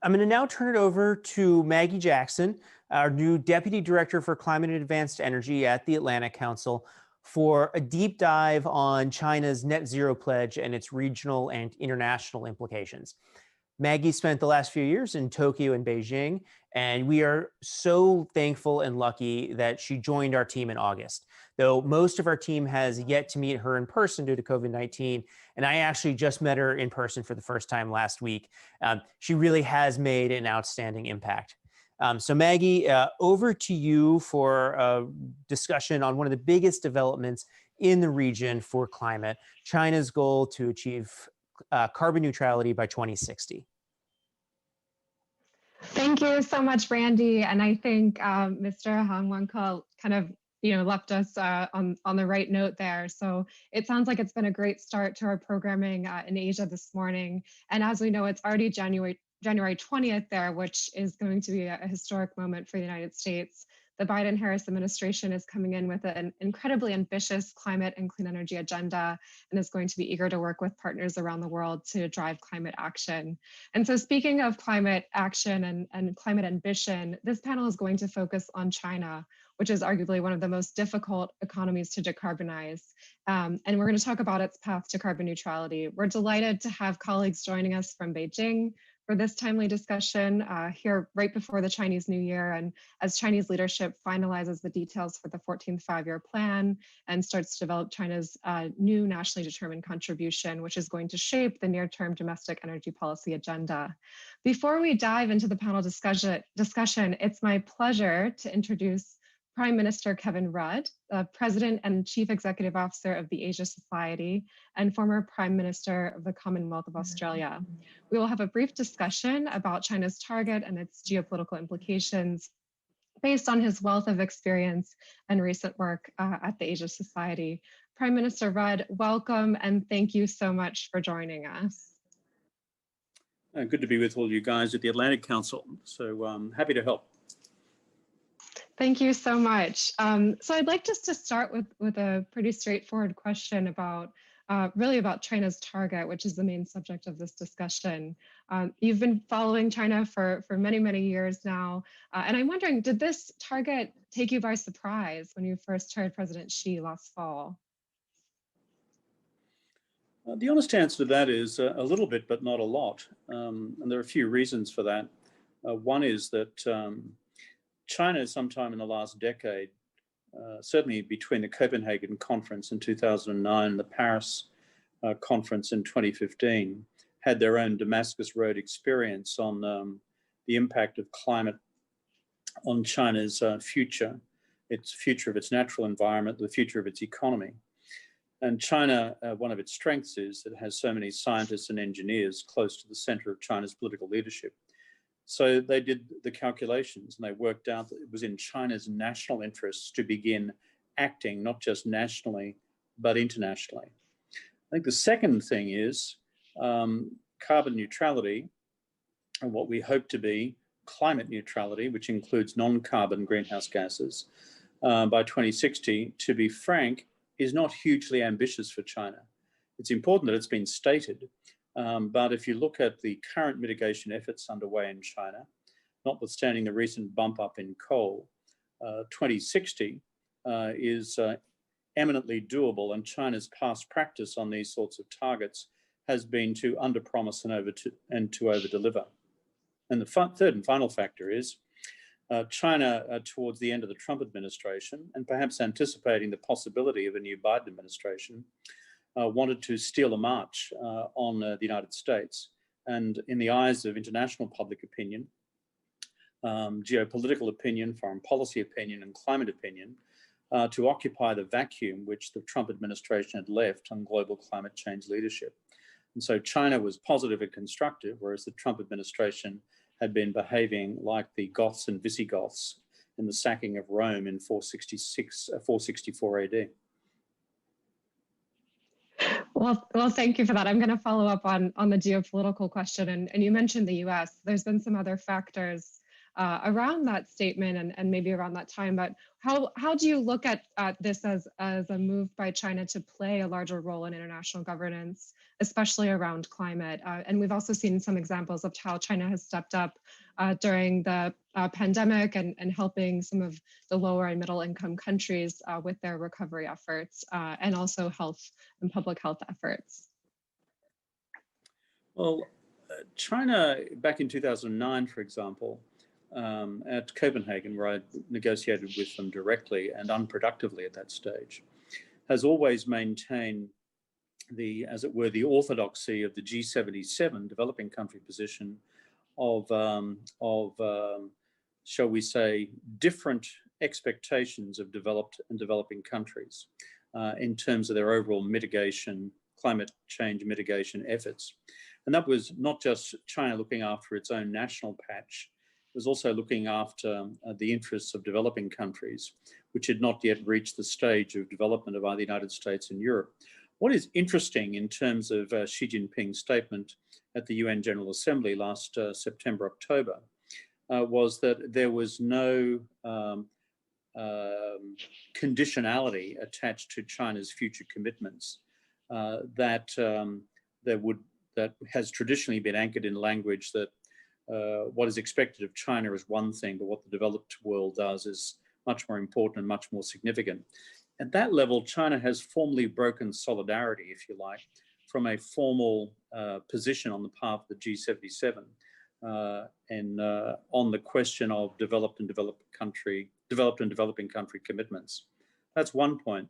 I'm going to now turn it over to Maggie Jackson, our new Deputy Director for Climate and Advanced Energy at the Atlantic Council, for a deep dive on China's net zero pledge and its regional and international implications. Maggie spent the last few years in Tokyo and Beijing, and we are so thankful and lucky that she joined our team in August. Though most of our team has yet to meet her in person due to COVID-19, and I actually just met her in person for the first time last week. She really has made an outstanding impact. So Maggie, over to you for a discussion on one of the biggest developments in the region for climate, China's goal to achieve carbon neutrality by 2060. Thank you so much, Randy. And I think Mr. Han Wenke kind of left us on the right note there. So it sounds like it's been a great start to our programming in Asia this morning. And as we know, it's already January 20th there, which is going to be a historic moment for the United States. The Biden-Harris administration is coming in with an incredibly ambitious climate and clean energy agenda and is going to be eager to work with partners around the world to drive climate action. And so speaking of climate action and climate ambition, this panel is going to focus on China, which is arguably one of the most difficult economies to decarbonize. And we're going to talk about its path to carbon neutrality. We're delighted to have colleagues joining us from Beijing for this timely discussion here right before the Chinese New Year, and as Chinese leadership finalizes the details for the 14th five-year plan and starts to develop China's new nationally determined contribution, which is going to shape the near-term domestic energy policy agenda. Before we dive into the panel discussion, it's my pleasure to introduce Prime Minister Kevin Rudd, President and Chief Executive Officer of the Asia Society and former Prime Minister of the Commonwealth of Australia. We will have a brief discussion about China's target and its geopolitical implications based on his wealth of experience and recent work at the Asia Society. Prime Minister Rudd, welcome and thank you so much for joining us. Good to be with all you guys at the Atlantic Council. So happy to help. Thank you so much. So I'd like just to start with a pretty straightforward question about really about China's target, which is the main subject of this discussion. You've been following China for many, many years now. And I'm wondering, did this target take you by surprise when you first heard President Xi last fall? The honest answer to that is a little bit, but not a lot. And there are a few reasons for that. One is that China, sometime in the last decade, certainly between the Copenhagen conference in 2009 and the Paris conference in 2015, had their own Damascus Road experience on the impact of climate on China's future of its natural environment, the future of its economy. And China, one of its strengths is that it has so many scientists and engineers close to the center of China's political leadership. So they did the calculations and they worked out that it was in China's national interests to begin acting, not just nationally, but internationally. I think the second thing is carbon neutrality, and what we hope to be climate neutrality, which includes non-carbon greenhouse gases, by 2060, to be frank, is not hugely ambitious for China. It's important that it's been stated. But if you look at the current mitigation efforts underway in China, notwithstanding the recent bump up in coal, 2060 is eminently doable, and China's past practice on these sorts of targets has been to underpromise and to overdeliver. And the third and final factor is China, towards the end of the Trump administration, and perhaps anticipating the possibility of a new Biden administration, wanted to steal a march on the United States. And in the eyes of international public opinion, geopolitical opinion, foreign policy opinion, and climate opinion, to occupy the vacuum which the Trump administration had left on global climate change leadership. And so China was positive and constructive, whereas the Trump administration had been behaving like the Goths and Visigoths in the sacking of Rome in 464 AD. Well, thank you for that. I'm going to follow up on the geopolitical question. And you mentioned the US. There's been some other factors around that statement and maybe around that time. But how do you look at this as a move by China to play a larger role in international governance, especially around climate? And we've also seen some examples of how China has stepped up during the pandemic and helping some of the lower and middle income countries with their recovery efforts and also health and public health efforts. Well, China, back in 2009, for example, at Copenhagen, where I negotiated with them directly and unproductively at that stage, has always maintained the, as it were, the orthodoxy of the G77 developing country position of shall we say, different expectations of developed and developing countries in terms of their overall mitigation, climate change mitigation efforts. And that was not just China looking after its own national patch, it was also looking after the interests of developing countries, which had not yet reached the stage of development of either the United States and Europe. What is interesting in terms of Xi Jinping's statement at the UN General Assembly last September, October, was that there was no conditionality attached to China's future commitments that has traditionally been anchored in language that what is expected of China is one thing, but what the developed world does is much more important and much more significant. At that level, China has formally broken solidarity, if you like, from a formal position on the path of the G77 and on the question of developed and developing country commitments. That's one point.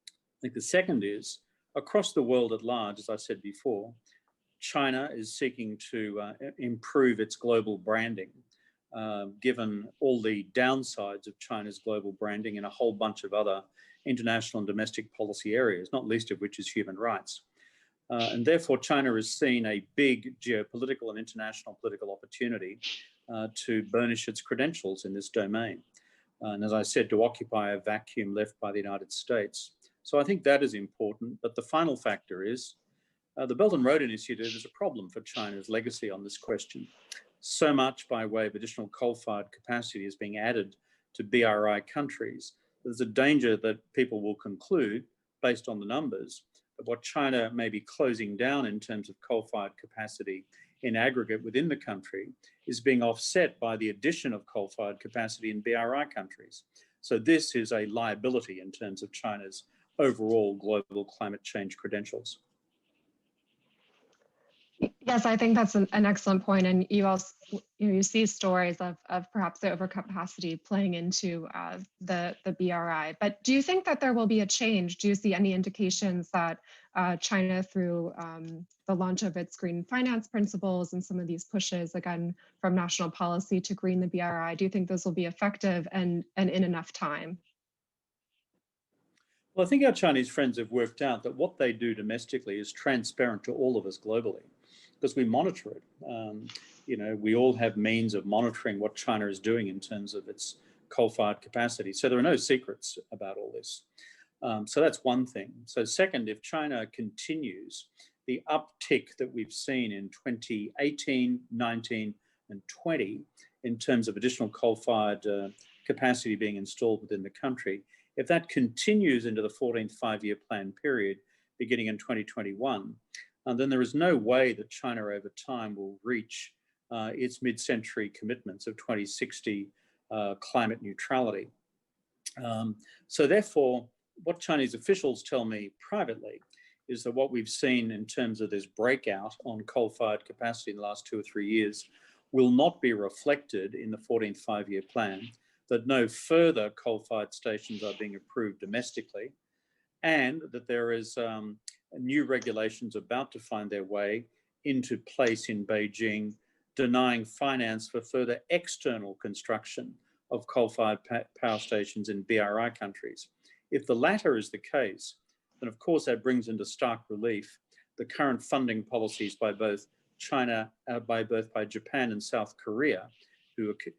I think the second is, across the world at large, as I said before, China is seeking to improve its global branding, given all the downsides of China's global branding in a whole bunch of other international and domestic policy areas, not least of which is human rights. And therefore, China has seen a big geopolitical and international political opportunity to burnish its credentials in this domain. And as I said, to occupy a vacuum left by the United States. So I think that is important. But the final factor is the Belt and Road Initiative is a problem for China's legacy on this question. So much by way of additional coal-fired capacity is being added to BRI countries. There's a danger that people will conclude, based on the numbers, that what China may be closing down in terms of coal-fired capacity in aggregate within the country is being offset by the addition of coal-fired capacity in BRI countries. So this is a liability in terms of China's overall global climate change credentials. Yes, I think that's an excellent point. And you also, you see stories of perhaps the overcapacity playing into the BRI. But do you think that there will be a change? Do you see any indications that China, through the launch of its green finance principles and some of these pushes, again, from national policy to green the BRI, do you think those will be effective and in enough time? Well, I think our Chinese friends have worked out that what they do domestically is transparent to all of us globally, because we monitor it. You know, we all have means of monitoring what China is doing in terms of its coal-fired capacity. So there are no secrets about all this. So that's one thing. So second, if China continues the uptick that we've seen in 2018, 19, and 20 in terms of additional coal-fired capacity being installed within the country, if that continues into the 14th five-year plan period, beginning in 2021, then there is no way that China over time will reach its mid-century commitments of 2060 climate neutrality. So therefore, what Chinese officials tell me privately is that what we've seen in terms of this breakout on coal-fired capacity in the last 2 or 3 years will not be reflected in the 14th five-year plan, that no further coal-fired stations are being approved domestically, and that there is new regulations about to find their way into place in Beijing, denying finance for further external construction of coal-fired power stations in BRI countries. If the latter is the case, then of course that brings into stark relief the current funding policies by both China, by Japan and South Korea,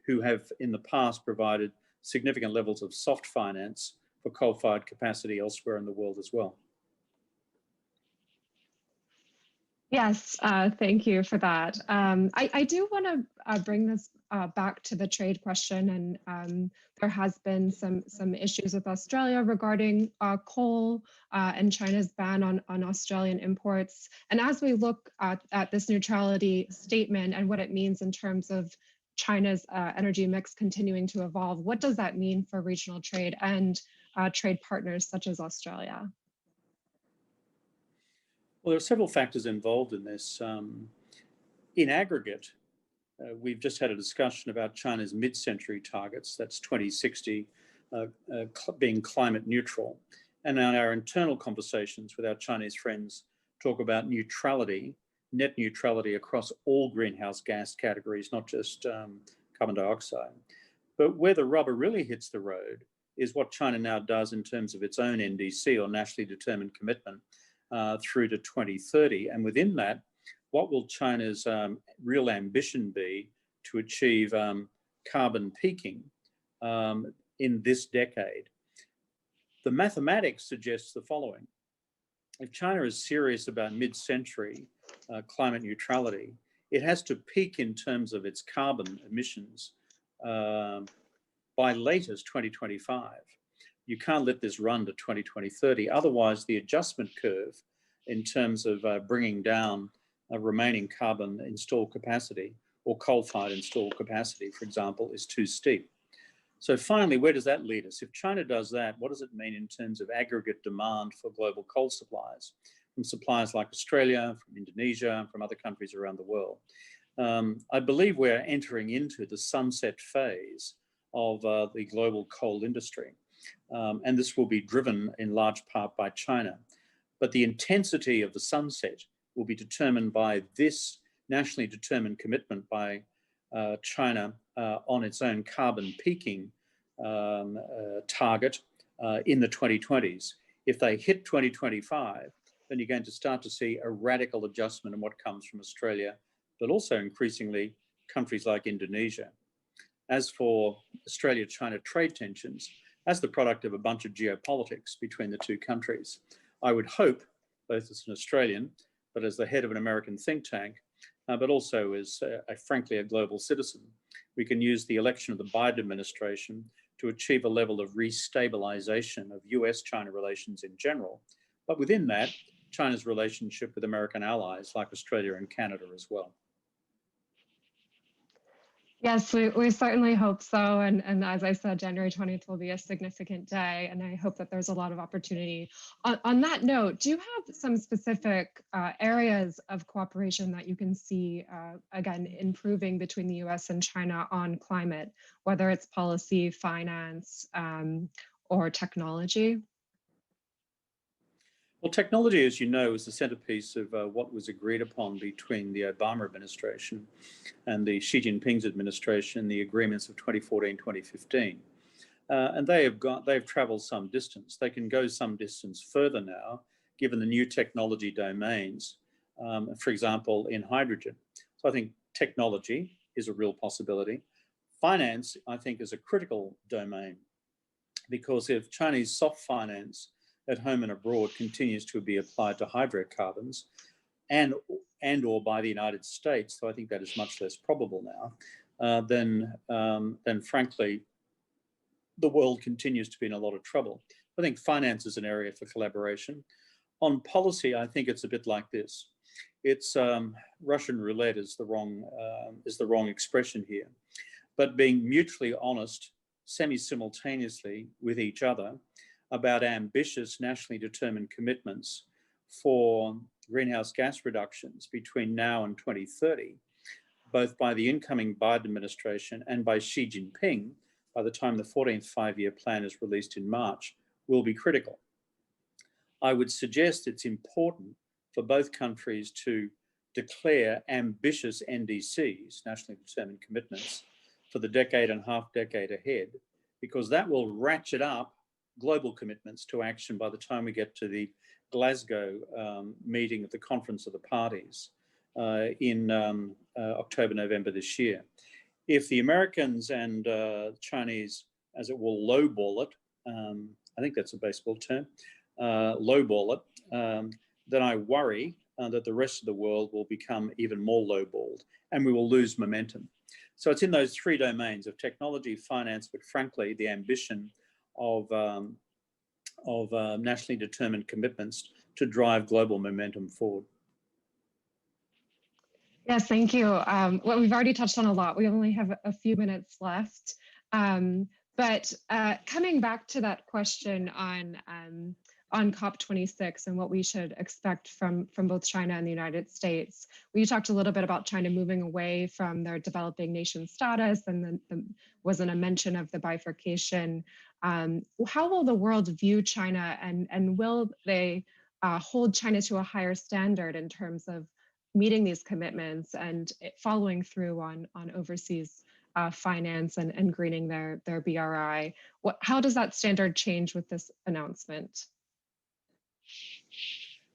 who have in the past provided significant levels of soft finance for coal-fired capacity elsewhere in the world as well. Yes, thank you for that. I do want to bring this back to the trade question, and there has been some issues with Australia regarding coal and China's ban on Australian imports. And as we look at this neutrality statement and what it means in terms of China's energy mix continuing to evolve, what does that mean for regional trade and trade partners such as Australia? Well, there are several factors involved in this. In aggregate, we've just had a discussion about China's mid-century targets, that's 2060, being climate neutral. And in our internal conversations with our Chinese friends talk about neutrality, net neutrality across all greenhouse gas categories, not just carbon dioxide. But where the rubber really hits the road is what China now does in terms of its own NDC, or nationally determined commitment, through to 2030. And within that, what will China's real ambition be to achieve carbon peaking in this decade? The mathematics suggests the following. If China is serious about mid-century climate neutrality, it has to peak in terms of its carbon emissions by latest 2025. You can't let this run to 2030. Otherwise, the adjustment curve in terms of bringing down remaining carbon installed capacity or coal-fired installed capacity, for example, is too steep. So finally, where does that lead us? If China does that, what does it mean in terms of aggregate demand for global coal supplies from suppliers like Australia, from Indonesia, from other countries around the world? I believe we're entering into the sunset phase of the global coal industry. And this will be driven in large part by China. But the intensity of the sunset will be determined by this nationally determined commitment by China on its own carbon peaking target in the 2020s. If they hit 2025, then you're going to start to see a radical adjustment in what comes from Australia, but also increasingly countries like Indonesia. As for Australia-China trade tensions, as the product of a bunch of geopolitics between the two countries, I would hope, both as an Australian, but as the head of an American think tank, but also as, frankly, a global citizen, we can use the election of the Biden administration to achieve a level of restabilization of US-China relations in general. But within that, China's relationship with American allies like Australia and Canada as well. Yes, we certainly hope so. And as I said, January 20th will be a significant day, and I hope that there's a lot of opportunity. On that note, do you have some specific areas of cooperation that you can see, again, improving between the US and China on climate, whether it's policy, finance, or technology? Well, technology, as you know, is the centerpiece of what was agreed upon between the Obama administration and the Xi Jinping's administration, the agreements of 2014, 2015. And they've traveled some distance. They can go some distance further now, given the new technology domains, for example, in hydrogen. So I think technology is a real possibility. Finance, I think, is a critical domain, because if Chinese soft finance at home and abroad continues to be applied to hydrocarbons and or by the United States, so I think that is much less probable now, then frankly, the world continues to be in a lot of trouble. I think finance is an area for collaboration. On policy, I think it's a bit like this. It's Russian roulette is the wrong expression here, but being mutually honest, semi-simultaneously with each other, about ambitious nationally determined commitments for greenhouse gas reductions between now and 2030, both by the incoming Biden administration and by Xi Jinping by the time the 14th five-year plan is released in March, will be critical. I would suggest it's important for both countries to declare ambitious NDCs, nationally determined commitments, for the decade and half decade ahead, because that will ratchet up global commitments to action by the time we get to the Glasgow meeting of the Conference of the Parties in October, November this year. If the Americans and Chinese, as it will, lowball it, I think that's a baseball term, lowball it, then I worry that the rest of the world will become even more lowballed and we will lose momentum. So it's in those three domains of technology, finance, but frankly, the ambition of nationally determined commitments to drive global momentum forward. Yes, thank you. Well, we've already touched on a lot. We only have a few minutes left. But coming back to that question on COP26 and what we should expect from both China and the United States, we talked a little bit about China moving away from their developing nation status, and then wasn't a mention of the bifurcation. How will the world view China, and will they hold China to a higher standard in terms of meeting these commitments and following through on overseas finance and greening their BRI? How does that standard change with this announcement?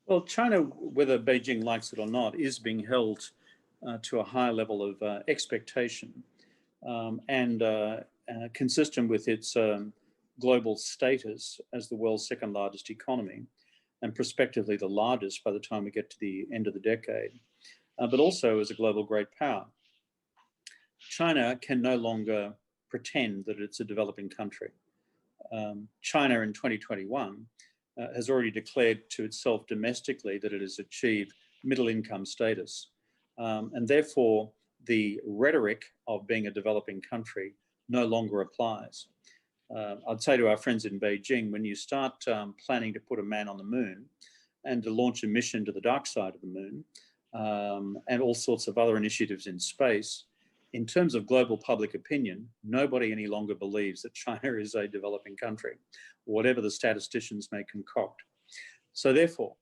Well, China, whether Beijing likes it or not, is being held to a high level of expectation and consistent with its global status as the world's second largest economy and prospectively the largest by the time we get to the end of the decade, but also as a global great power. China can no longer pretend that it's a developing country. China in 2021 has already declared to itself domestically that it has achieved middle income status. And therefore, the rhetoric of being a developing country no longer applies. I'd say to our friends in Beijing, when you start planning to put a man on the moon and to launch a mission to the dark side of the moon, and all sorts of other initiatives in space, in terms of global public opinion, nobody any longer believes that China is a developing country, whatever the statisticians may concoct. So therefore,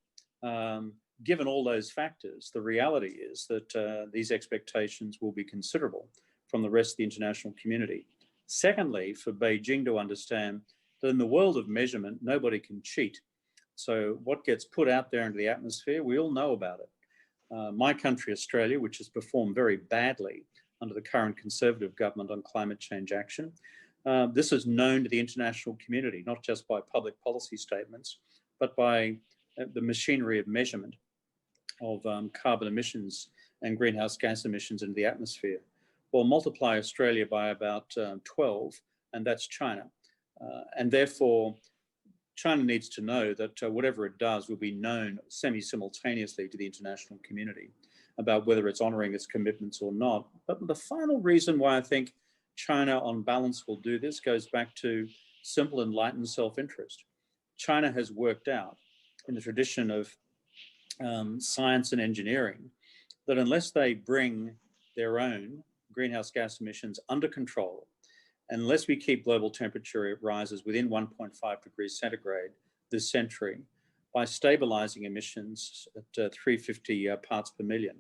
given all those factors, the reality is that these expectations will be considerable from the rest of the international community. Secondly, for Beijing to understand that in the world of measurement, nobody can cheat. So what gets put out there into the atmosphere, we all know about it. My country, Australia, which has performed very badly under the current Conservative government on climate change action, this is known to the international community, not just by public policy statements, but by the machinery of measurement of carbon emissions and greenhouse gas emissions into the atmosphere. Well, multiply Australia by about 12, and that's China. And therefore, China needs to know that whatever it does will be known semi-simultaneously to the international community about whether it's honoring its commitments or not. But the final reason why I think China on balance will do this goes back to simple enlightened self-interest. China has worked out in the tradition of science and engineering that unless they bring their own greenhouse gas emissions under control, unless we keep global temperature rises within 1.5 degrees centigrade this century, by stabilizing emissions at 350 parts per million,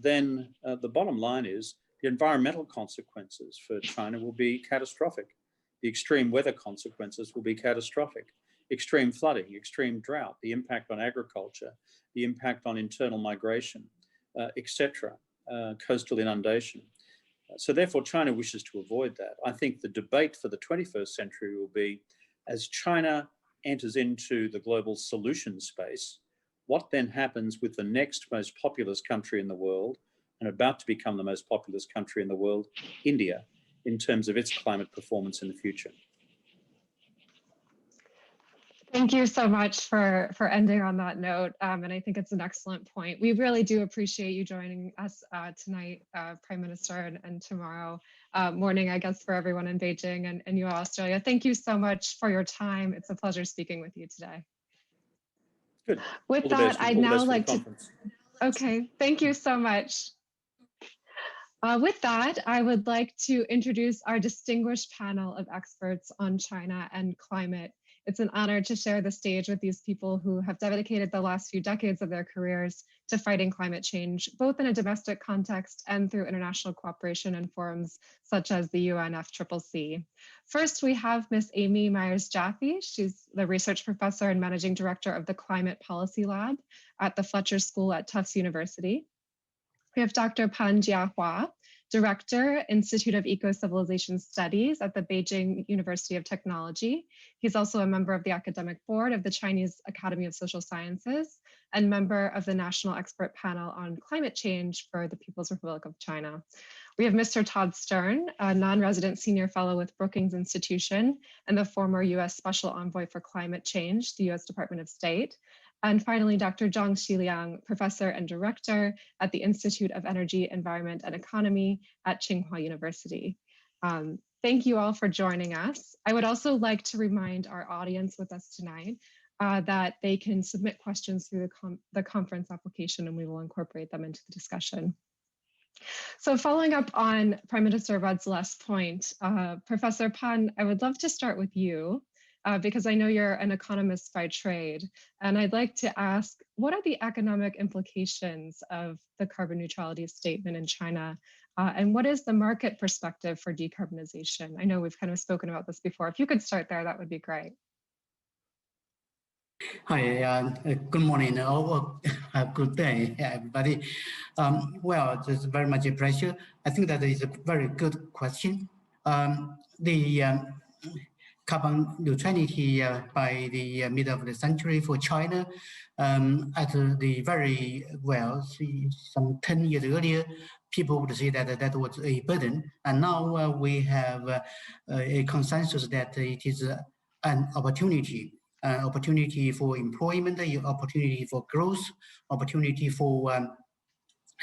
then the bottom line is the environmental consequences for China will be catastrophic. The extreme weather consequences will be catastrophic. Extreme flooding, extreme drought, the impact on agriculture, the impact on internal migration, etc., coastal inundation. So therefore, China wishes to avoid that. I think the debate for the 21st century will be, as China enters into the global solution space, what then happens with the next most populous country in the world, and about to become the most populous country in the world, India, in terms of its climate performance in the future. Thank you so much for ending on that note. And I think it's an excellent point. We really do appreciate you joining us tonight, Prime Minister, and tomorrow morning, I guess, for everyone in Beijing and you, Australia. Thank you so much for your time. It's a pleasure speaking with you today. Good. With that, I'd now like to, okay, thank you so much. With that, I would like to introduce our distinguished panel of experts on China and climate. It's an honor to share the stage with these people who have dedicated the last few decades of their careers to fighting climate change, both in a domestic context and through international cooperation and forums such as the UNFCCC. First, we have Ms. Amy Myers-Jaffe. She's the research professor and managing director of the Climate Policy Lab at the Fletcher School at Tufts University. We have Dr. Pan Jiahua, Director, Institute of Eco-Civilization Studies at the Beijing University of Technology. He's also a member of the academic board of the Chinese Academy of Social Sciences and member of the National Expert Panel on Climate Change for the People's Republic of China. We have Mr. Todd Stern, a non-resident senior fellow with Brookings Institution and the former US Special Envoy for Climate Change, the US Department of State. And finally, Dr. Zhang Xiliang, professor and director at the Institute of Energy, Environment, and Economy at Tsinghua University. Thank you all for joining us. I would also like to remind our audience with us tonight that they can submit questions through the conference application, and we will incorporate them into the discussion. So following up on Prime Minister Rudd's last point, Professor Pan, I would love to start with you because I know you're an economist by trade. And I'd like to ask, what are the economic implications of the carbon neutrality statement in China? And what is the market perspective for decarbonization? I know we've kind of spoken about this before. If you could start there, that would be great. Hi, good morning or good day, everybody. Well, it's very much a pleasure. I think that is a very good question. The carbon neutrality by the middle of the century for China, at the very, well, some 10 years earlier, people would say that that was a burden. And now we have a consensus that it is an opportunity. Opportunity for employment, opportunity for growth, opportunity for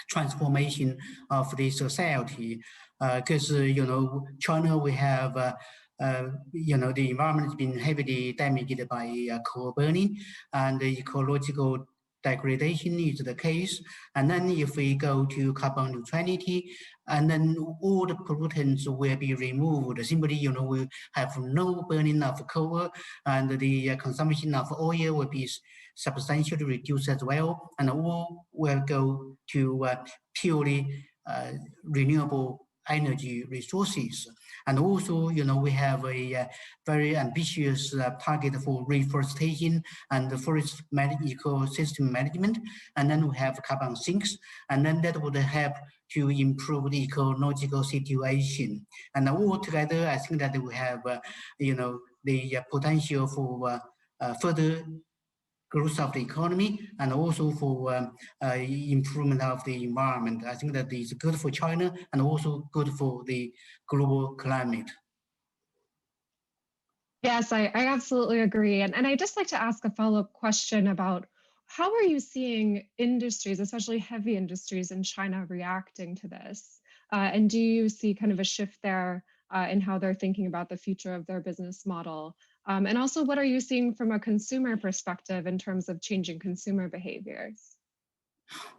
transformation of the society. Because China, we have the environment has been heavily damaged by coal burning, and the ecological degradation is the case. And then if we go to carbon neutrality, and then all the pollutants will be removed. Simply, we have no burning of coal, and the consumption of oil will be substantially reduced as well, and all will go to purely renewable energy resources. And also, we have a very ambitious target for reforestation and the forest ecosystem management. And then we have carbon sinks, and then that would help to improve the ecological situation. And all together, I think that we have, the potential for further growth of the economy and also for improvement of the environment. I think that is good for China and also good for the global climate. Yes, I absolutely agree. And I'd just like to ask a follow-up question about how are you seeing industries, especially heavy industries in China, reacting to this? And do you see kind of a shift there in how they're thinking about the future of their business model? And also, what are you seeing from a consumer perspective in terms of changing consumer behaviors?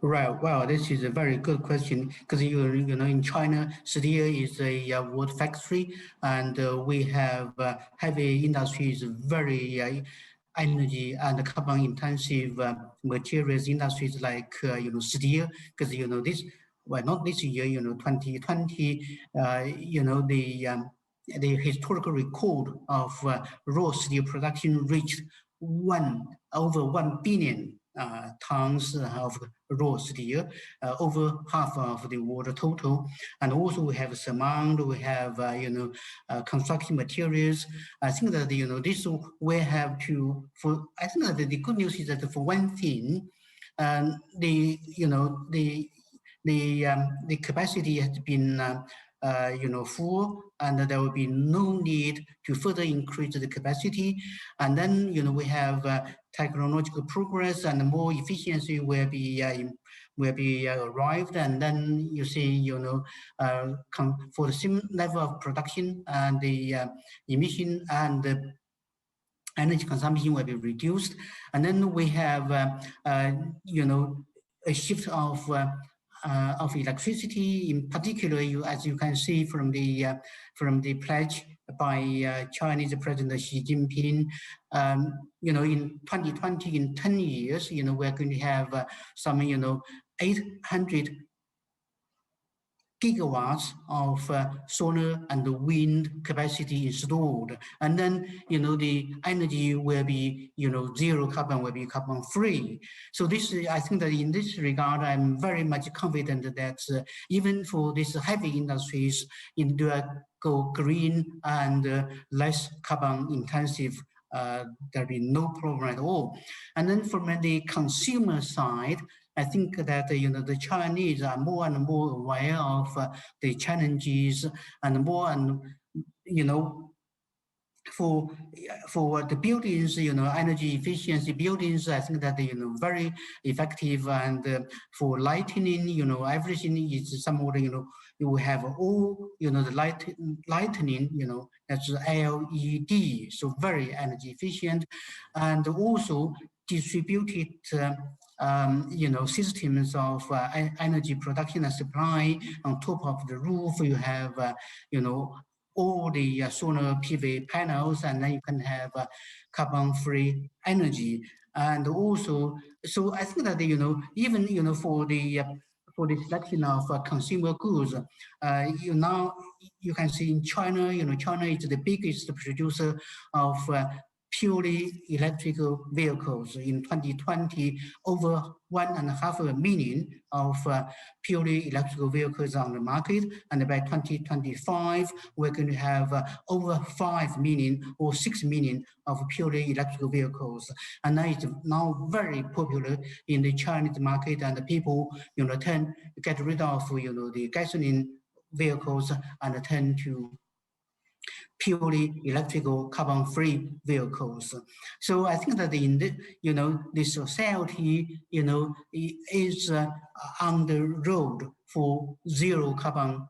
Right. Well, this is a very good question because in China, steel is a wood factory, and we have heavy industries, very energy and carbon intensive materials industries like steel. Because this, well, not this year, 2020, the historical record of raw steel production reached over 1 billion tons of raw steel, over half of the world total. And also we have cement, we have construction materials. I think that this we have to. I think that the good news is that for one thing, the capacity has been full, and there will be no need to further increase the capacity. And then we have technological progress and more efficiency will be arrived. And then you see for the same level of production and the emission and the energy consumption will be reduced. And then we have a shift of electricity, in particular, as you can see from the pledge by Chinese President Xi Jinping, in 2020, in 10 years, we're going to have some 800 gigawatts of solar and wind capacity installed, and then the energy will be zero carbon, will be carbon free. So this, I think that in this regard, I'm very much confident that even for these heavy industries, they go green and less carbon intensive, there'll be no problem at all. And then from the consumer side, I think that the Chinese are more and more aware of the challenges, and more and for the buildings, energy efficiency buildings, I think that very effective, and for lighting, everything is somewhat, you have all, the lighting, that's LED, so very energy efficient, and also distributed systems of energy production and supply. On top of the roof, you have, all the solar PV panels, and then you can have carbon-free energy. And also, so I think that even for the selection of consumer goods, you can see in China, China is the biggest producer of purely electrical vehicles. In 2020, over 1.5 million of purely electrical vehicles on the market, and by 2025, we're going to have over 5 million or 6 million of purely electrical vehicles, and that is now very popular in the Chinese market, and the people, get rid of the gasoline vehicles and turn to purely electrical carbon-free vehicles. So I think that in the society, is on the road for zero carbon,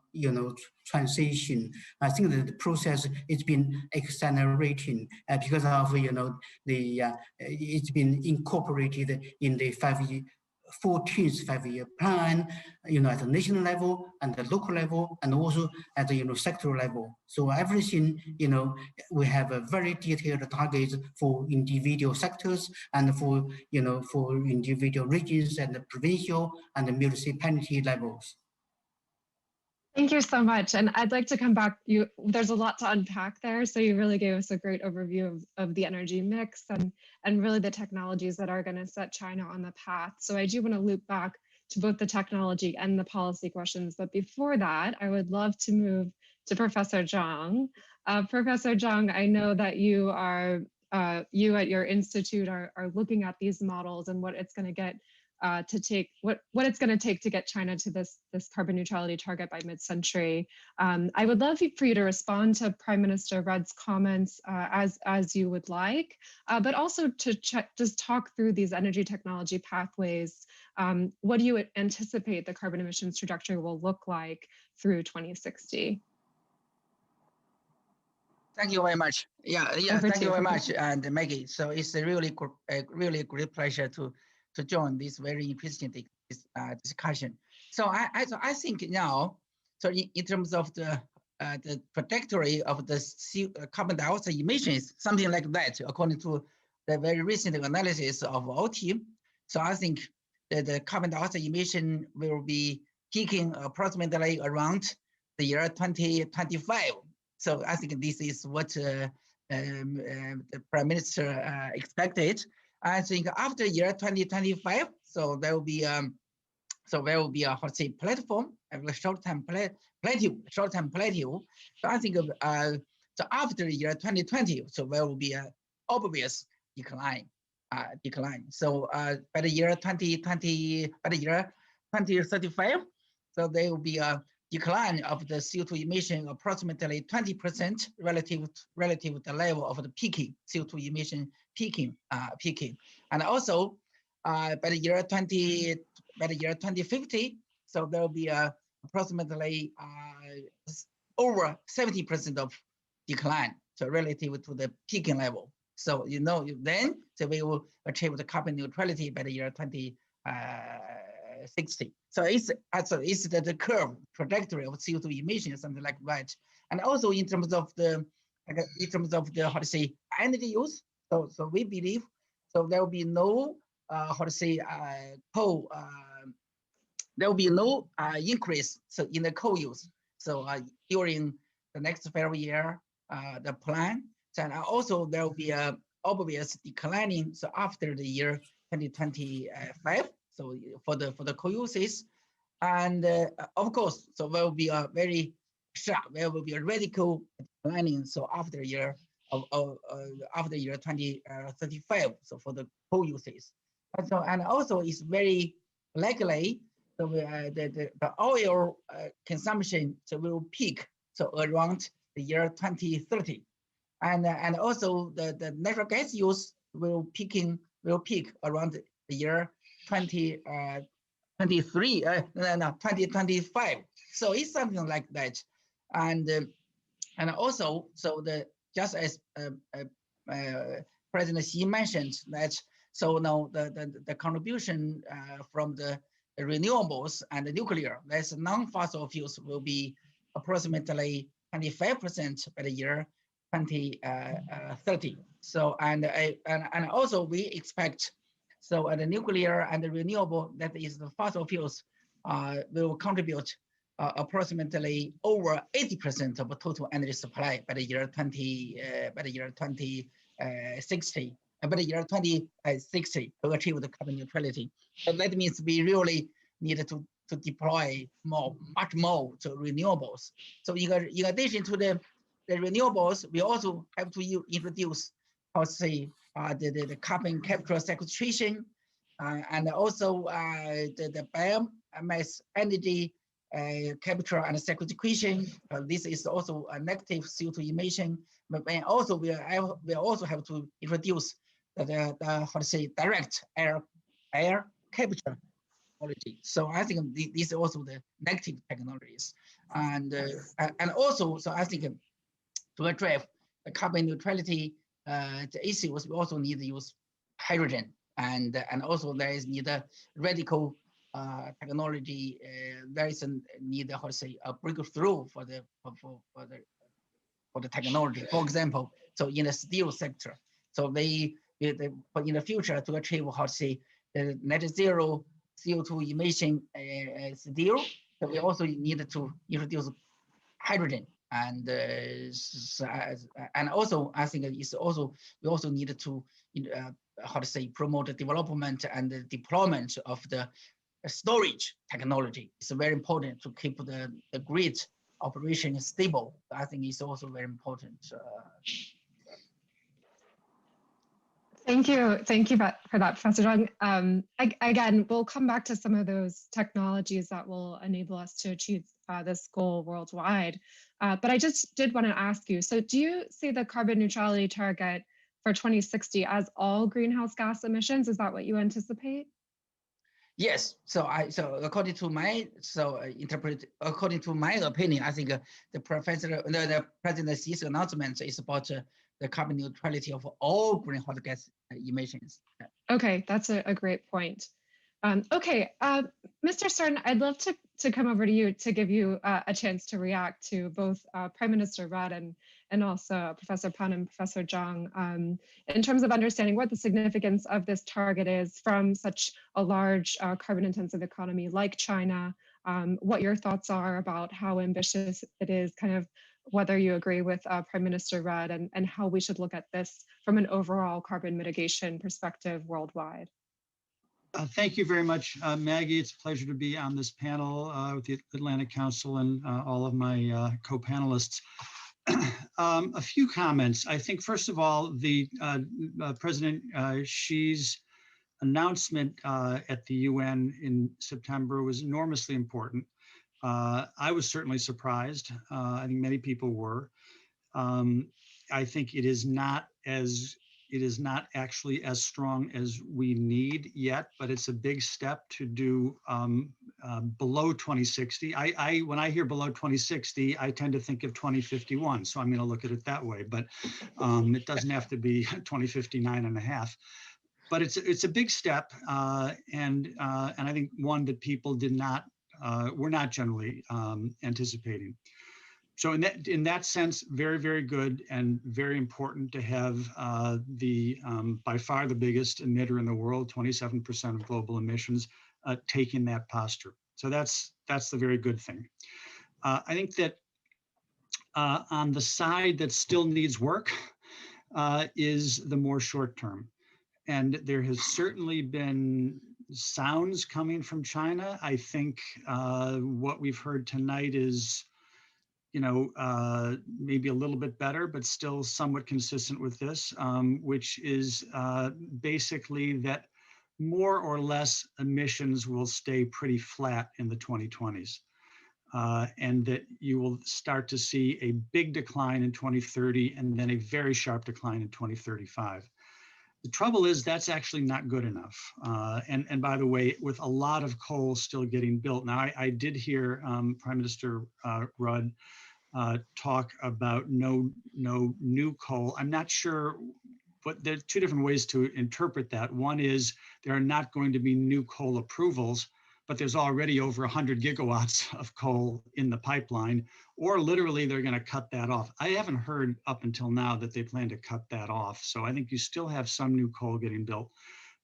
transition. I think that the process has been accelerating because of it's been incorporated in the 14th five-year plan, at the national level and the local level, and also at the sectoral level. So everything, we have a very detailed targets for individual sectors and for individual regions and the provincial and the municipality levels. Thank you so much. And I'd like to come back. There's a lot to unpack there. So you really gave us a great overview of the energy mix and really the technologies that are going to set China on the path. So I do want to loop back to both the technology and the policy questions. But before that, I would love to move to Professor Zhang. Professor Zhang, I know that you at your institute are looking at these models and what it's going to get what it's going to take to get China to this carbon neutrality target by mid-century. I would love for you to respond to Prime Minister Rudd's comments as you would like, but also to just talk through these energy technology pathways. What do you anticipate the carbon emissions trajectory will look like through 2060? Thank you very much. Yeah. Thank you very much, and Maggie. So it's a really great pleasure to join this very interesting discussion. So I think now, so in terms of the trajectory of the carbon dioxide emissions, something like that, according to the very recent analysis of our team. So I think that the carbon dioxide emission will be peaking approximately around the year 2025. So I think this is what the Prime Minister expected. I think after year 2025, so there will be a how to say platform, a short-term plateau. So I think so after year 2020, so there will be an obvious decline. So by the year 2035, so there will be a decline of the CO2 emission approximately 20% relative to the level of the peaking CO2 emission peaking. And also by the year 2050, so there will be approximately over 70% of decline, so relative to the peaking level. So then so we will achieve the carbon neutrality by the year 2060. So it's the curve trajectory of CO2 emissions, something like that. And also in terms of the how to say energy use. So we believe so there will be no there will be no increase in the coal use. So during the next 5 year the plan, and also there will be a obvious declining. So after the year 2025. So for the coal uses, and of course, so there will be a very sharp, there will be a radical declining. So after year 2035, so for the coal uses, and also it's very likely the oil consumption will peak around the year 2030, and also the natural gas use will peak around the year 2025. So it's something like that, and also just as President Xi mentioned that. So now the contribution from the renewables and the nuclear, that's non-fossil fuels, will be approximately 25% by the year 2030. So and also we expect the nuclear and the renewable, that is the fossil fuels, will contribute approximately over 80% of total energy supply by the year 2060. By the year 2060 to achieve the carbon neutrality. So that means we really need to deploy much more to renewables. So in addition to the renewables, we also have to introduce, the carbon capture sequestration, and also the biomass energy capture and sequestration. This is also a negative CO2 emission. But also we also have to introduce the direct air capture technology. So I think these are also the negative technologies, and also, so I think to address the carbon neutrality the issues, we also need to use hydrogen, and also there is need a radical technology. There is a need a breakthrough for the technology. For example, so in the steel sector, so but in the future to achieve the net zero CO2 emission steel, so we also need to introduce hydrogen, and also I think we also need to promote the development and the deployment of the storage technology. It's very important to keep the grid operation stable. I think it's also very important. Thank you for that, Professor Zhang. Again, we'll come back to some of those technologies that will enable us to achieve this goal worldwide. But I just did want to ask you, so do you see the carbon neutrality target for 2060 as all greenhouse gas emissions? Is that what you anticipate? Yes. So according to my opinion, I think the President Xi's announcement is about the carbon neutrality of all greenhouse gas emissions. Okay, that's a great point. Okay, Mr. Stern, I'd love to come over to you to give you a chance to react to both Prime Minister Rudd and also Professor Pan and Professor Zhang in terms of understanding what the significance of this target is from such a large carbon-intensive economy like China, what your thoughts are about how ambitious it is, kind of whether you agree with Prime Minister Rudd, and how we should look at this from an overall carbon mitigation perspective worldwide. Thank you very much, Maggie. It's a pleasure to be on this panel with the Atlantic Council and all of my co-panelists. A few comments. I think, first of all, the President Xi's announcement at the UN in September was enormously important. I was certainly surprised. I think many people were. I think it is not actually as strong as we need yet, but it's a big step to do below 2060. When I hear below 2060, I tend to think of 2051. So I'm going to look at it that way, but it doesn't have to be 2059 and a half. But it's a big step, and I think one that people were not generally anticipating. So in that sense, very, very good and very important to have by far the biggest emitter in the world, 27% of global emissions, taking that posture. So that's the very good thing. I think that on the side that still needs work is the more short term. And there has certainly been sounds coming from China. I think what we've heard tonight is, maybe a little bit better, but still somewhat consistent with this, which is basically that more or less emissions will stay pretty flat in the 2020s. And that you will start to see a big decline in 2030 and then a very sharp decline in 2035. The trouble is that's actually not good enough. And by the way, with a lot of coal still getting built. Now, I did hear Prime Minister Rudd talk about no new coal. I'm not sure, but there are two different ways to interpret that. One is there are not going to be new coal approvals, but there's already over 100 gigawatts of coal in the pipeline, or literally they're going to cut that off. I haven't heard up until now that they plan to cut that off. So I think you still have some new coal getting built.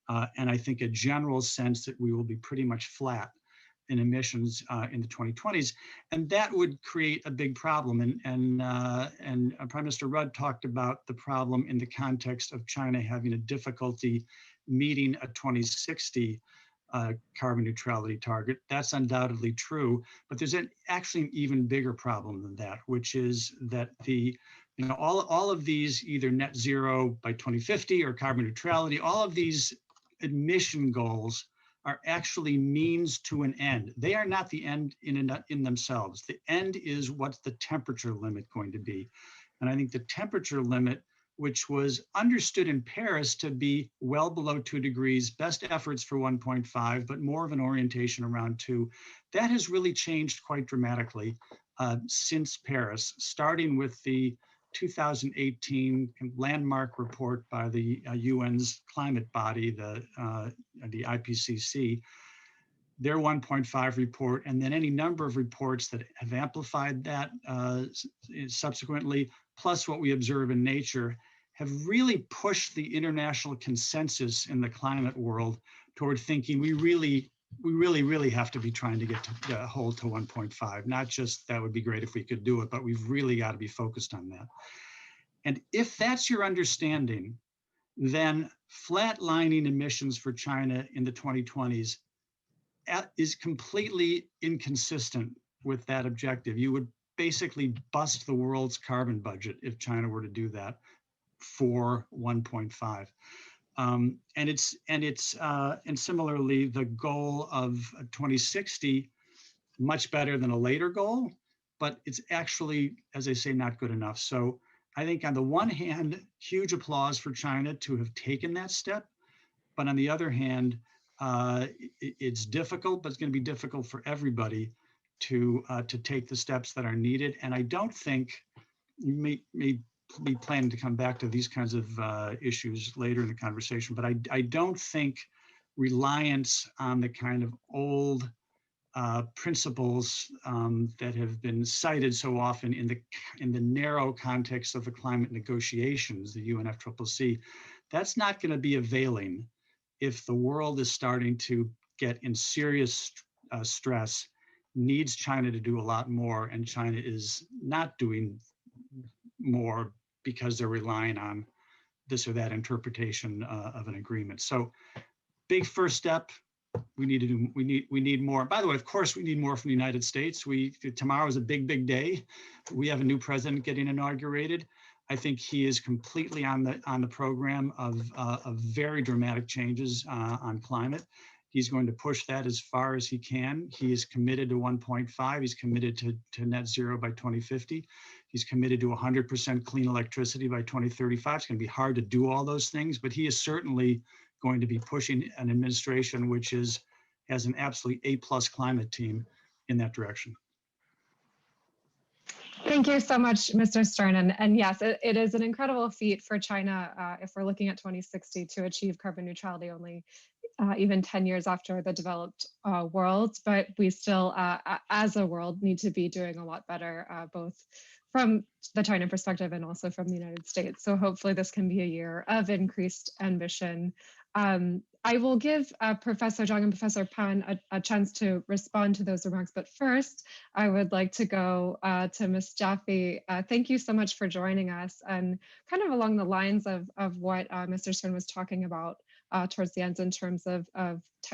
And I think a general sense that we will be pretty much flat in emissions in the 2020s. And that would create a big problem. And Prime Minister Rudd talked about the problem in the context of China having a difficulty meeting a 2060 carbon neutrality target. That's undoubtedly true, but there's actually an even bigger problem than that, which is that all of these, either net zero by 2050 or carbon neutrality, all of these emission goals are actually means to an end. They are not the end in themselves. The end is what's the temperature limit going to be. And I think the temperature limit, which was understood in Paris to be well below 2 degrees, best efforts for 1.5, but more of an orientation around 2. That has really changed quite dramatically since Paris, starting with the 2018 landmark report by the UN's climate body, the IPCC, their 1.5 report, and then any number of reports that have amplified that subsequently, plus what we observe in nature, have really pushed the international consensus in the climate world toward thinking we really have to be trying to get to hold to 1.5. Not just that would be great if we could do it, but we've really got to be focused on that. And if that's your understanding, then flatlining emissions for China in the 2020s is completely inconsistent with that objective. You would basically bust the world's carbon budget if China were to do that for 1.5. And similarly, the goal of 2060, much better than a later goal, but it's actually, as I say, not good enough. So I think on the one hand, huge applause for China to have taken that step, but on the other hand, it's difficult, but it's going to be difficult for everybody to take the steps that are needed. And I don't think you may be planning to come back to these kinds of issues later in the conversation, but I don't think reliance on the kind of old principles that have been cited so often in the narrow context of the climate negotiations, the UNFCCC, that's not going to be availing if the world is starting to get in serious stress, needs China to do a lot more, and China is not doing more because they're relying on this or that interpretation of an agreement. So big first step. We need more. By the way, of course, we need more from the United States. Tomorrow is a big day. We have a new president getting inaugurated. I think he is completely on the program of very dramatic changes on climate. He's going to push that as far as he can. He is committed to 1.5. He's committed to net zero by 2050. He's committed to 100% clean electricity by 2035. It's going to be hard to do all those things, but he is certainly going to be pushing an administration which has an absolutely A+ climate team in that direction. Thank you so much, Mr. Stern. And yes, it is an incredible feat for China, if we're looking at 2060, to achieve carbon neutrality only even 10 years after the developed world. But we still, as a world, need to be doing a lot better, both from the China perspective and also from the United States. So hopefully this can be a year of increased ambition. I will give Professor Zhang and Professor Pan a chance to respond to those remarks. But first, I would like to go to Ms. Jaffe. Thank you so much for joining us. And kind of along the lines of what Mr. Stern was talking about, towards the end in terms of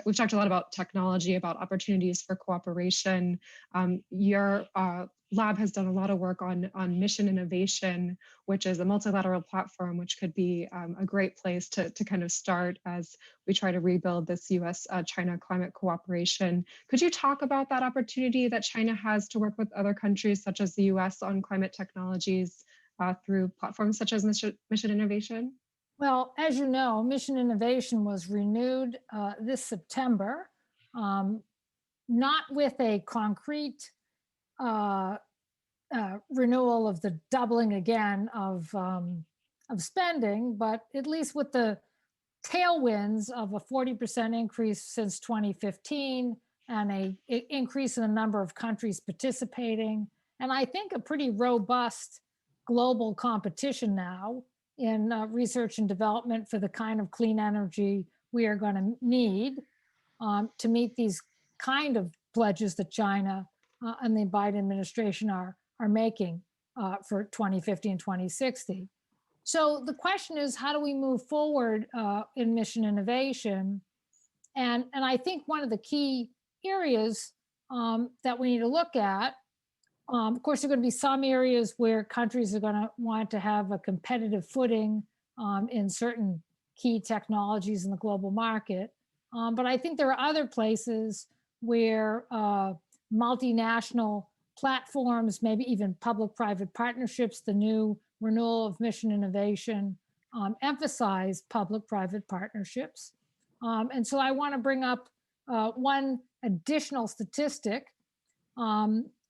we've talked a lot about technology, about opportunities for cooperation. Your lab has done a lot of work on mission innovation, which is a multilateral platform, which could be a great place to kind of start as we try to rebuild this US-China climate cooperation. Could you talk about that opportunity that China has to work with other countries such as the US on climate technologies through platforms such as mission innovation? Well, as you know, Mission Innovation was renewed this September, not with a concrete renewal of the doubling again of spending, but at least with the tailwinds of a 40% increase since 2015 and an increase in the number of countries participating. And I think a pretty robust global competition now in research and development for the kind of clean energy we are going to need to meet these kind of pledges that China and the Biden administration are making for 2050 and 2060. So the question is, how do we move forward in mission innovation? And I think one of the key areas that we need to look at, of course, there are going to be some areas where countries are going to want to have a competitive footing in certain key technologies in the global market. But I think there are other places where multinational platforms, maybe even public-private partnerships, the new renewal of mission innovation, emphasize public-private partnerships. And so I want to bring up one additional statistic,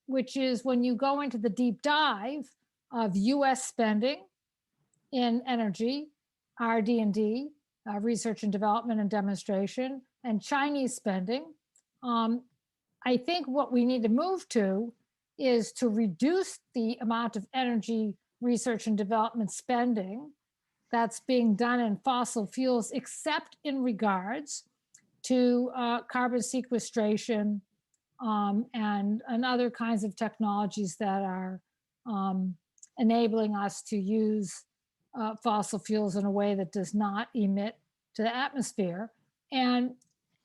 which is when you go into the deep dive of US spending in energy, RD&D, research and development and demonstration, and Chinese spending, I think what we need to move to is to reduce the amount of energy research and development spending that's being done in fossil fuels, except in regards to carbon sequestration and other kinds of technologies that are enabling us to use fossil fuels in a way that does not emit to the atmosphere. And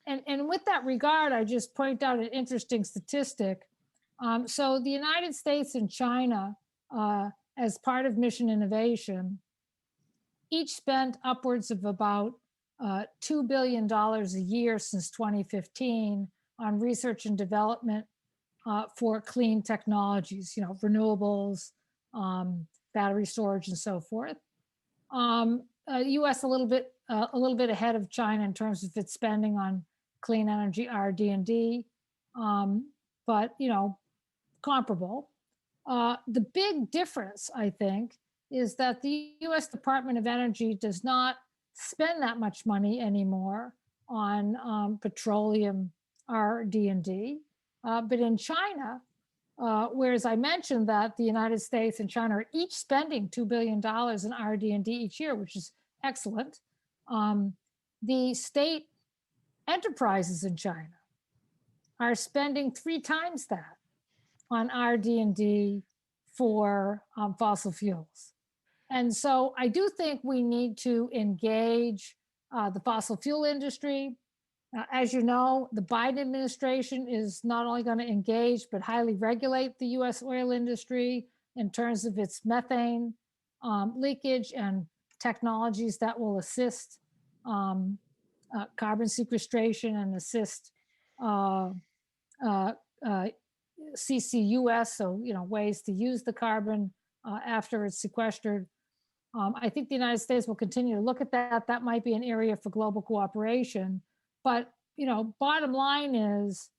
with that regard, I just point out an interesting statistic. So the United States and China, as part of mission innovation, each spent upwards of about $2 billion a year since 2015 on research and development for clean technologies, renewables, battery storage, and so forth. U.S. a little bit ahead of China in terms of its spending on clean energy RD&D, but comparable. The big difference, I think, is that the U.S. Department of Energy does not spend that much money anymore on petroleum RD&D, but in China, whereas I mentioned that the United States and China are each spending $2 billion in RD&D each year, which is excellent. The state enterprises in China are spending 3 times that on RD&D for fossil fuels. And so I do think we need to engage the fossil fuel industry. As you know, the Biden administration is not only going to engage, but highly regulate the US oil industry in terms of its methane leakage and technologies that will assist carbon sequestration and assist CCUS, so ways to use the carbon after it's sequestered. I think the United States will continue to look at that. That might be an area for global cooperation. But bottom line is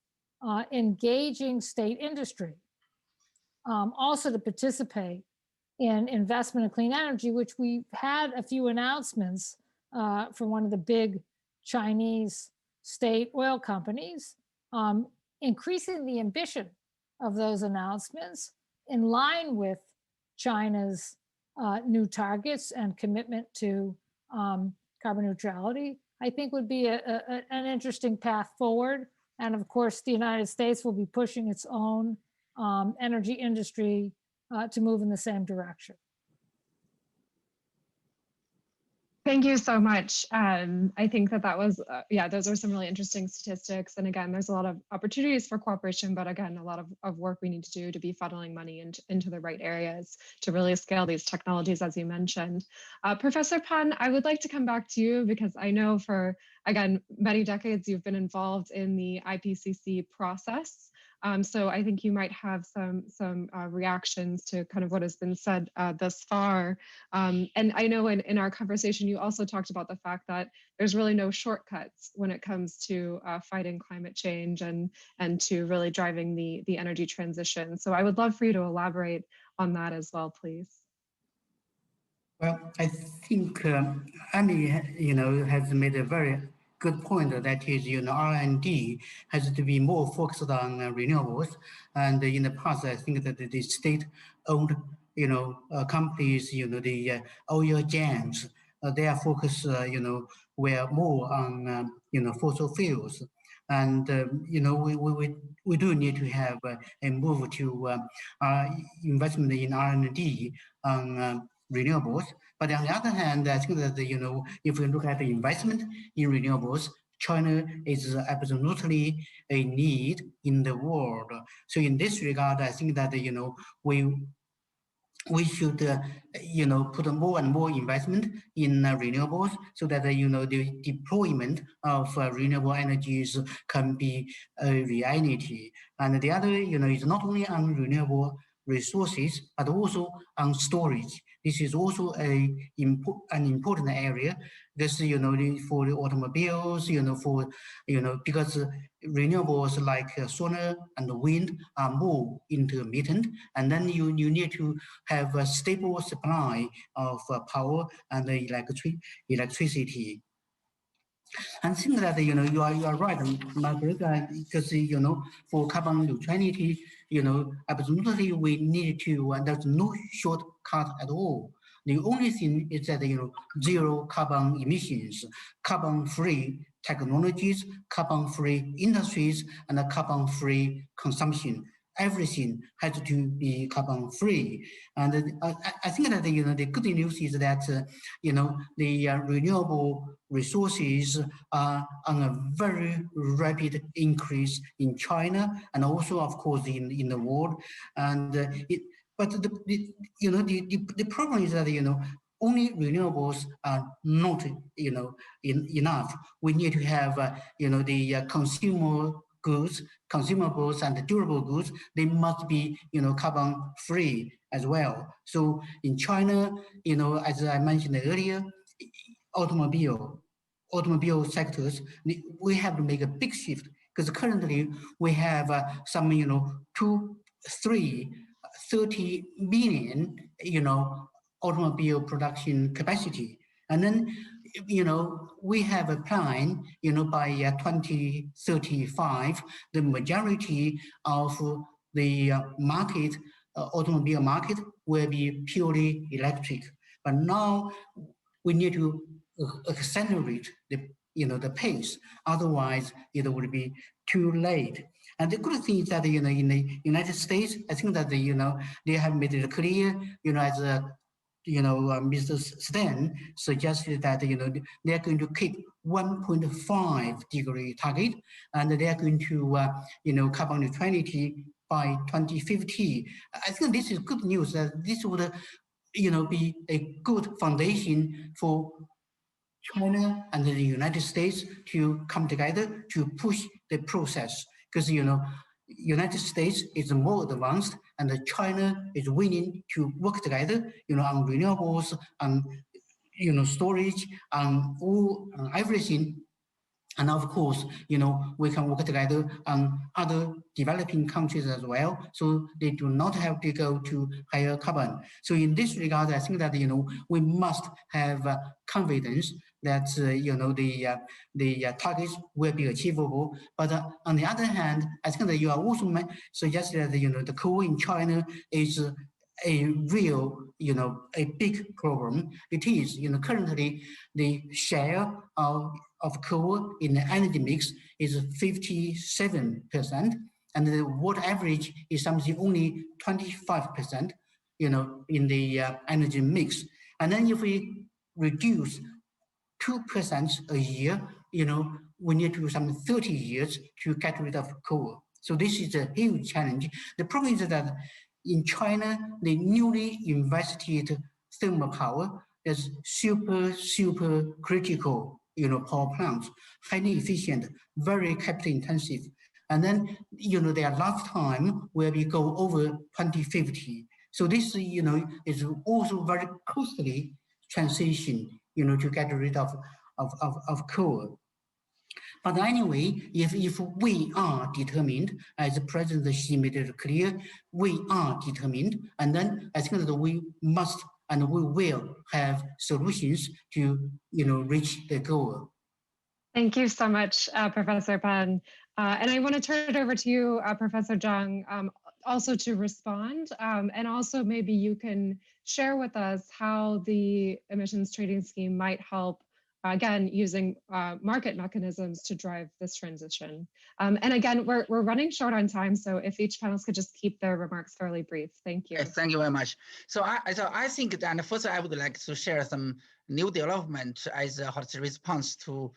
engaging state industry also to participate in investment in clean energy, which we've had a few announcements from one of the big Chinese state oil companies, increasing the ambition of those announcements in line with China's new targets and commitment to carbon neutrality, I think would be an interesting path forward. And of course, the United States will be pushing its own energy industry to move in the same direction. Thank you so much. I think that was, yeah, those are some really interesting statistics. And again, there's a lot of opportunities for cooperation, but again, a lot of work we need to do to be funneling money into the right areas to really scale these technologies, as you mentioned. Professor Pan, I would like to come back to you because I know for, again, many decades you've been involved in the IPCC process. So I think you might have some reactions to kind of what has been said thus far. And I know in our conversation, you also talked about the fact that there's really no shortcuts when it comes to fighting climate change and to really driving the energy transition. So I would love for you to elaborate on that as well, please. Well, I think Annie, has made a very good point that is, R&D has to be more focused on renewables. And in the past, I think that the state-owned, companies, the oil giants, their focus, were more on, fossil fuels. And, we do need to have a move to investment in R&D on renewables. But on the other hand, I think that, if we look at the investment in renewables, China is absolutely a need in the world. So in this regard, I think that, we should, put more and more investment in renewables so that, the deployment of renewable energies can be a reality. And the other, is not only on renewable resources, but also on storage. This is also an important area. This, for the automobiles, because renewables like solar and wind are more intermittent, and then you need to have a stable supply of power and electricity. I think that you are right, Margaret, because for carbon neutrality, absolutely we need to. There's no shortcut at all. The only thing is that zero carbon emissions, carbon-free technologies, carbon-free industries, and carbon-free consumption. Everything has to be carbon-free, and I think that the good news is that the renewable resources are on a very rapid increase in China and also, of course, in the world. And but the problem is that only renewables are not enough. We need to have the consumables and durable goods. They must be carbon free as well. So in China, as I mentioned earlier, automobile sectors, we have to make a big shift because currently we have some 30 million automobile production capacity, and then we have a plan by 2035 the majority of the market automobile market will be purely electric. But now we need to accelerate the pace, otherwise it will be too late. And the good thing is that in the United States, I think that they have made it clear, as Mr. Stan suggested that they are going to keep 1.5 degree target, and they are going to carbon neutrality by 2050. I think this is good news. That this would be a good foundation for China and the United States to come together to push the process, because United States is more advanced and China is willing to work together on renewables, on storage, on everything. And of course, we can work together on other developing countries as well, so they do not have to go to higher carbon. So in this regard, I think that we must have confidence that the targets will be achievable. But on the other hand, I think that you are also suggesting that the coal in China is a real, a big problem. It is, currently the share of coal in the energy mix is 57%, and the world average is something only 25%, in the energy mix. And then if we reduce 2% a year, we need to do some 30 years to get rid of coal. So this is a huge challenge. The problem is that in China, the newly invested thermal power is super critical, power plants, highly efficient, very capital intensive. And then, their lifetime will be go over 2050. So this, is also very costly transition, to get rid of coal. But anyway, if we are determined, as President Xi made it clear, we are determined, and then I think that we must and we will have solutions to, reach the goal. Thank you so much, Professor Pan. And I want to turn it over to you, Professor Zhang, also to respond. And also maybe you can share with us how the emissions trading scheme might help, again, using market mechanisms to drive this transition. And again, we're running short on time, so if each panelist could just keep their remarks fairly brief. Thank you. Yes, thank you very much. So I think that first I would like to share some new development as a response to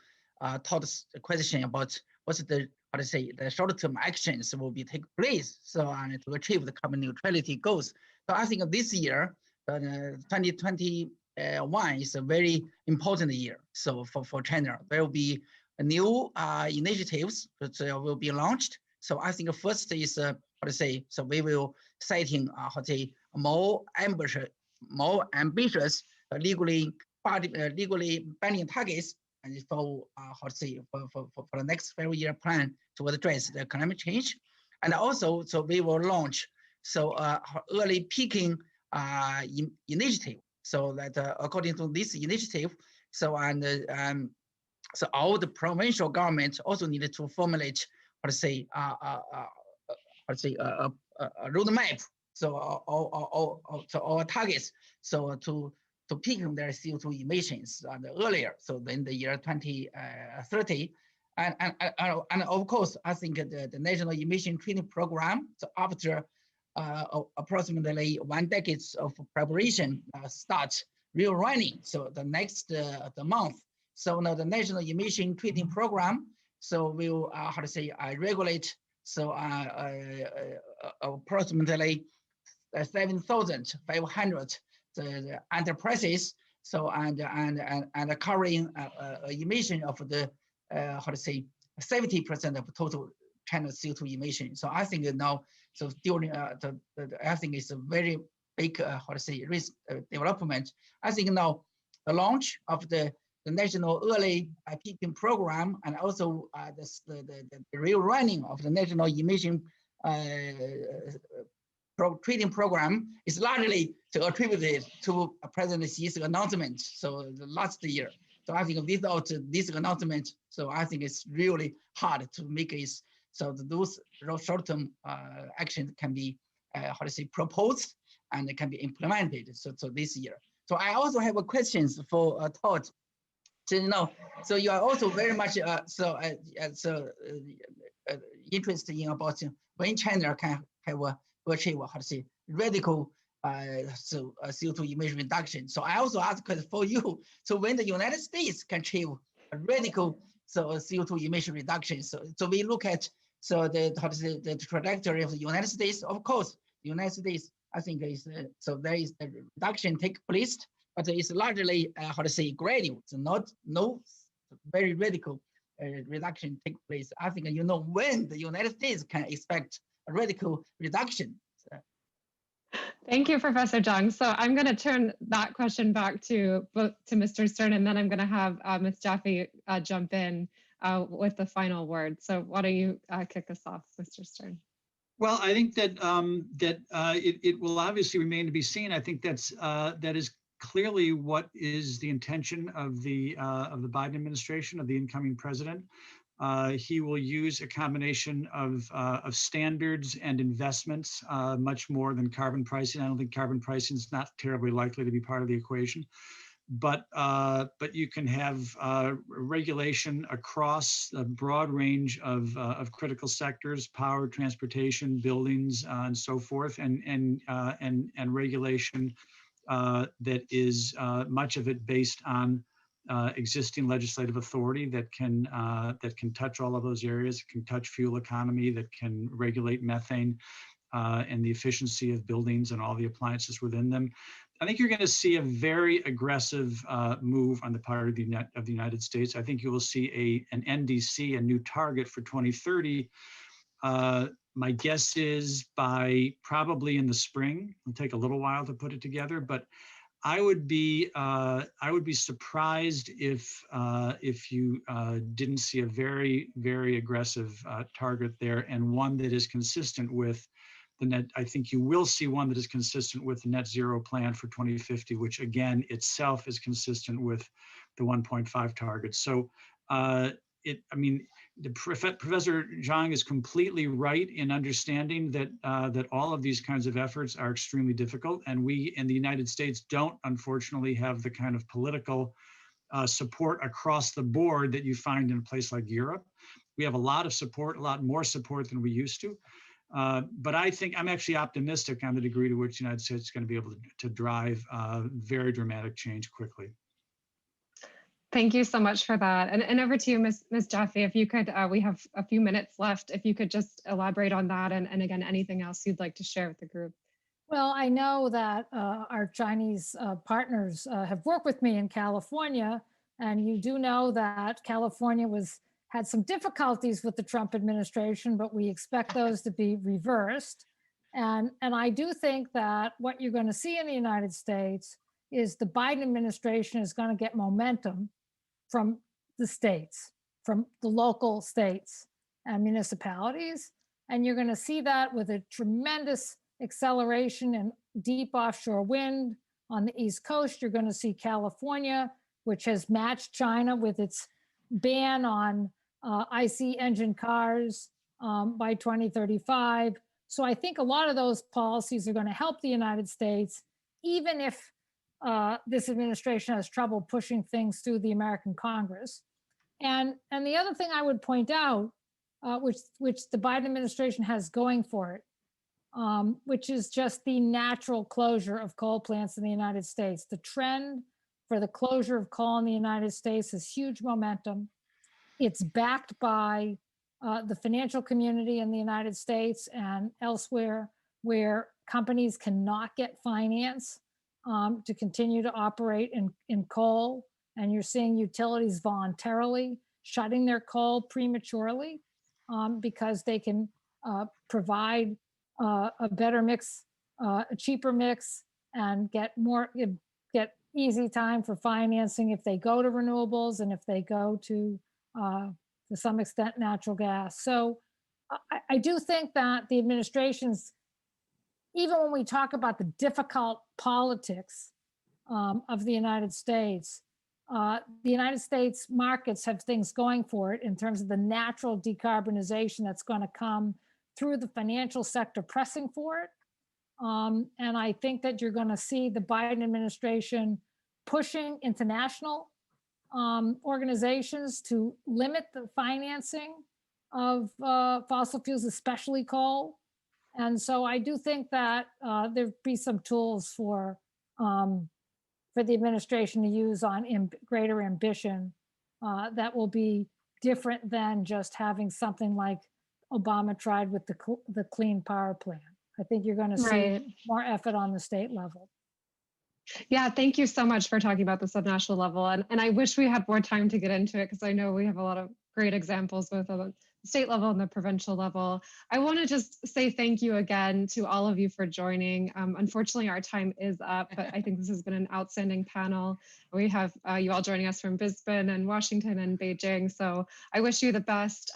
Todd's question about what's the the short-term actions will be take place to achieve the carbon neutrality goals. So I think this year, 2021 is a very important year. So for China, there will be new initiatives that will be launched. So I think first is so we will setting more ambitious legally binding targets and for the next 5-year plan to address the climate change. And also, so we will launch early peaking initiative. So that according to this initiative, so all the provincial government also needed to formulate a roadmap. So our targets. So to peak their CO2 emissions earlier. So in the year 2030. And of course, I think the National Emission Trading Program, so after approximately 1 decade of preparation, starts real running. So the next the month. So now the National Emission Trading Program, so will regulate approximately 7,500 enterprises. So and covering emission of the 70% of total China CO2 emission. So I think now, so during I think it's a very big risk development. I think now the launch of the national early peaking program and also the real running of the national emission trading program is largely attributed to President Xi's announcement. So the last year. So I think without this announcement, so I think it's really hard to make it. So those short-term actions can be proposed and it can be implemented. So this year. So I also have a questions for Todd. So so you are also very much interested in about when China can have achieve radical CO2 emission reduction. So I also ask for you. So when the United States can achieve a radical CO2 emission reduction. So we look at the trajectory of the United States. Of course, the United States I think is there is the reduction take place, but it's largely gradual. So no very radical reduction take place. I think when the United States can expect a radical reduction. Thank you, Professor Zhang. So I'm going to turn that question back to Mr. Stern, and then I'm going to have Ms. Jaffe jump in with the final word. So why don't you kick us off, Mr. Stern? Well, I think that it will obviously remain to be seen. I think that is clearly what is the intention of the Biden administration, of the incoming president. He will use a combination of standards and investments much more than carbon pricing. I don't think carbon pricing is not terribly likely to be part of the equation, but you can have regulation across a broad range of critical sectors: power, transportation, buildings, and so forth, and regulation that is much of it based on existing legislative authority that can touch all of those areas, can touch fuel economy, that can regulate methane and the efficiency of buildings and all the appliances within them. I think you're going to see a very aggressive move on the part of the United States. I think you will see an NDC, a new target for 2030. My guess is by probably in the spring. It'll take a little while to put it together, but I would be surprised if you didn't see a very, very aggressive target there, and one that is consistent with the net. I think you will see one that is consistent with the net zero plan for 2050, which again itself is consistent with the 1.5 target. So Professor Zhang is completely right in understanding that that all of these kinds of efforts are extremely difficult, and we in the United States don't, unfortunately, have the kind of political support across the board that you find in a place like Europe. We have a lot of support, a lot more support than we used to. But I think I'm actually optimistic on the degree to which the United States is going to be able to drive very dramatic change quickly. Thank you so much for that. And over to you, Ms. Jaffe, if you could, we have a few minutes left, if you could just elaborate on that, and again, anything else you'd like to share with the group. Well, I know that our Chinese partners have worked with me in California, and you do know that California had some difficulties with the Trump administration, but we expect those to be reversed. And I do think that what you're going to see in the United States is the Biden administration is going to get momentum from the states, from the local states and municipalities. And you're going to see that with a tremendous acceleration in deep offshore wind on the East Coast. You're going to see California, which has matched China with its ban on IC engine cars by 2035. So I think a lot of those policies are going to help the United States, even if this administration has trouble pushing things through the American Congress. And the other thing I would point out, which the Biden administration has going for it, which is just the natural closure of coal plants in the United States. The trend for the closure of coal in the United States has huge momentum. It's backed by the financial community in the United States and elsewhere, where companies cannot get finance to continue to operate in coal. And you're seeing utilities voluntarily shutting their coal prematurely because they can provide a better mix, a cheaper mix, and get easy time for financing if they go to renewables and if they go to some extent, natural gas. So I do think that the administration's, even when we talk about the difficult politics of the United States markets have things going for it in terms of the natural decarbonization that's going to come through the financial sector pressing for it. And I think that you're going to see the Biden administration pushing international organizations to limit the financing of fossil fuels, especially coal. And so I do think that there'd be some tools for the administration to use on greater ambition that will be different than just having something like Obama tried with the Clean Power Plan. I think you're going to see more effort on the state level. Yeah, thank you so much for talking about this at national level. And I wish we had more time to get into it, because I know we have a lot of great examples, both on the state level and the provincial level. I want to just say thank you again to all of you for joining. Unfortunately, our time is up, but I think this has been an outstanding panel. We have you all joining us from Brisbane and Washington and Beijing. So I wish you the best.